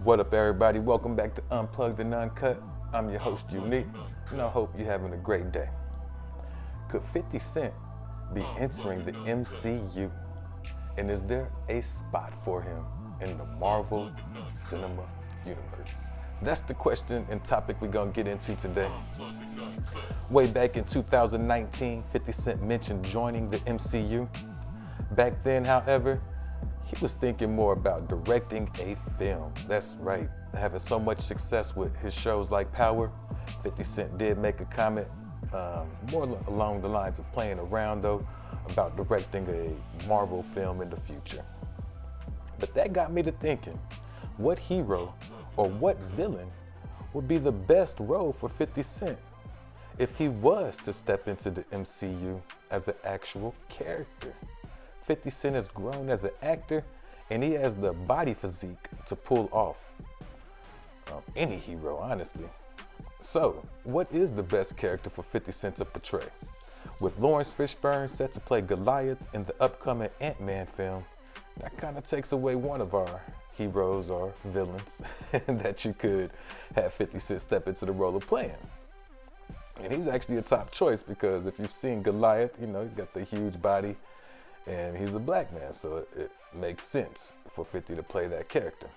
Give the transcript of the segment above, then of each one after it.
What up, everybody? Welcome back to Unplugged and Uncut. I'm your host, Unique, and I hope you're having a great day. Could 50 Cent be entering the MCU? And is there a spot for him in the Marvel Cinema Universe? That's the question and topic we're gonna get into today. Way back in 2019, 50 Cent mentioned joining the MCU. Back then, however, he was thinking more about directing a film. That's right. Having so much success with his shows like Power, 50 Cent did make a comment more along the lines of playing around though about directing a Marvel film in the future. But that got me to thinking, what hero or what villain would be the best role for 50 Cent if he was to step into the MCU as an actual character? 50 Cent has grown as an actor, and he has the body physique to pull off any hero, honestly. So, what is the best character for 50 Cent to portray? With Lawrence Fishburne set to play Goliath in the upcoming Ant-Man film, that kind of takes away one of our heroes or villains that you could have 50 Cent step into the role of playing. And he's actually a top choice because if you've seen Goliath, you know, he's got the huge body, and he's a black man, so it makes sense for 50 to play that character.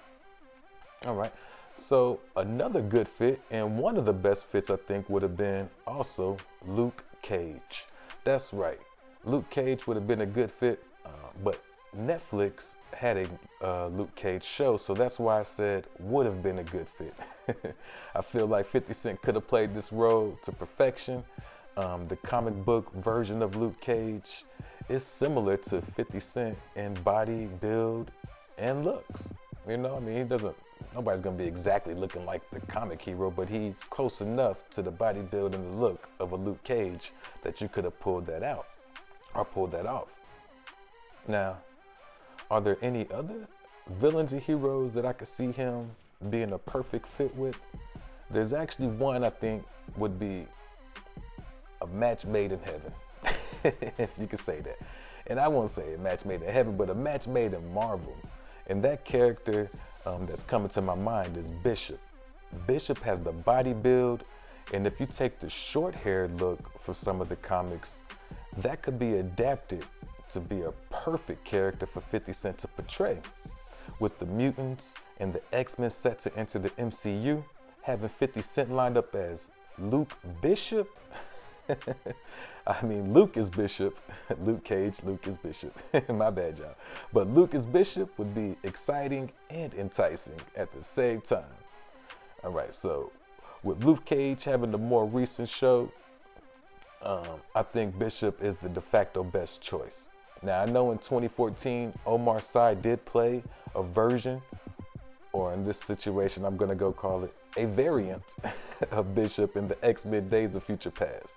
All right, so another good fit, and one of the best fits I think would have been also Luke Cage. That's right, Luke Cage would have been a good fit, but Netflix had a Luke Cage show, so that's why I said would have been a good fit. I feel like 50 Cent could have played this role to perfection. The comic book version of Luke Cage is similar to 50 Cent in body, build, and looks. You know, I mean, nobody's gonna be exactly looking like the comic hero, but he's close enough to the body build and the look of a Luke Cage that you could have pulled that out or pulled that off. Now, are there any other villains and heroes that I could see him being a perfect fit with? There's actually one I think would be a match made in heaven. If you could say that. And I won't say a match made in heaven, but a match made in Marvel. And that character that's coming to my mind is Bishop. Bishop has the body build, and if you take the short-haired look for some of the comics, that could be adapted to be a perfect character for 50 Cent to portray. With the mutants and the X-Men set to enter the MCU, having 50 Cent lined up as Luke Bishop, I mean, Luke is Bishop. Luke Cage, Luke is Bishop. My bad, y'all. But Luke is Bishop would be exciting and enticing at the same time. All right, so with Luke Cage having the more recent show, I think Bishop is the de facto best choice. Now, I know in 2014, Omar Sy did play a version, or in this situation, I'm gonna go call it a variant of Bishop in the X-Men Days of Future Past.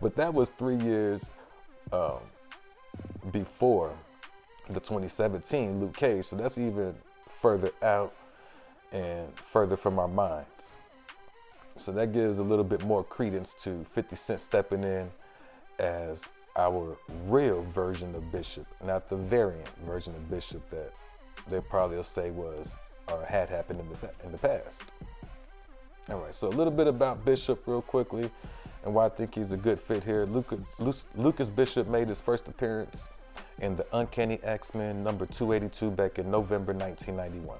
But that was 3 years before the 2017 Luke Cage, so that's even further out and further from our minds. So that gives a little bit more credence to 50 Cent stepping in as our real version of Bishop, not the variant version of Bishop that they probably will say was or had happened in the past. All right, so a little bit about Bishop real quickly and why I think he's a good fit here. Lucas Bishop made his first appearance in the Uncanny X-Men number 282 back in November 1991.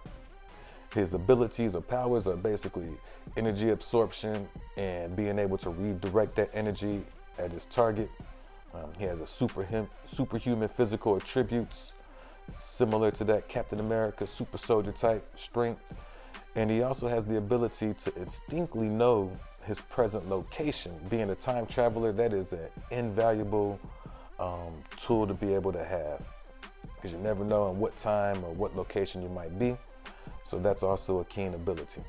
His abilities or powers are basically energy absorption and being able to redirect that energy at his target. He has a superhuman physical attributes similar to that Captain America super soldier type strength. And he also has the ability to instinctively know his present location. Being a time traveler, that is an invaluable tool to be able to have, because you never know in what time or what location you might be. So that's also a keen ability.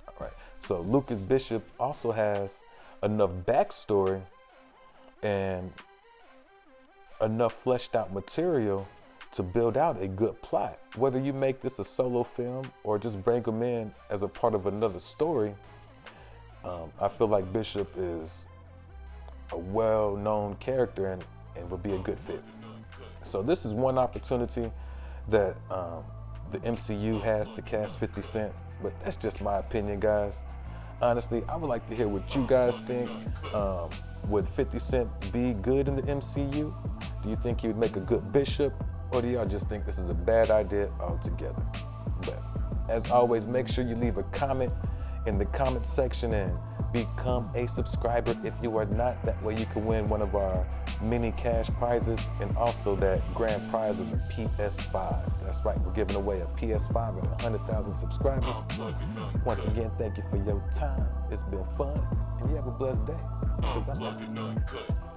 All right, so Lucas Bishop also has enough backstory and enough fleshed out material to build out a good plot. Whether you make this a solo film or just bring him in as a part of another story, I feel like Bishop is a well-known character and would be a good fit. So this is one opportunity that the MCU has to cast 50 Cent, but that's just my opinion, guys. Honestly, I would like to hear what you guys think. Would 50 Cent be good in the MCU? Do you think he would make a good Bishop? Or do y'all just think this is a bad idea altogether? But as always, make sure you leave a comment in the comment section and become a subscriber if you are not. That way you can win one of our mini cash prizes and also that grand prize of the PS5. That's right, we're giving away a PS5 and 100,000 subscribers. Once again, thank you for your time. It's been fun, and you have a blessed day. 'Cause I'm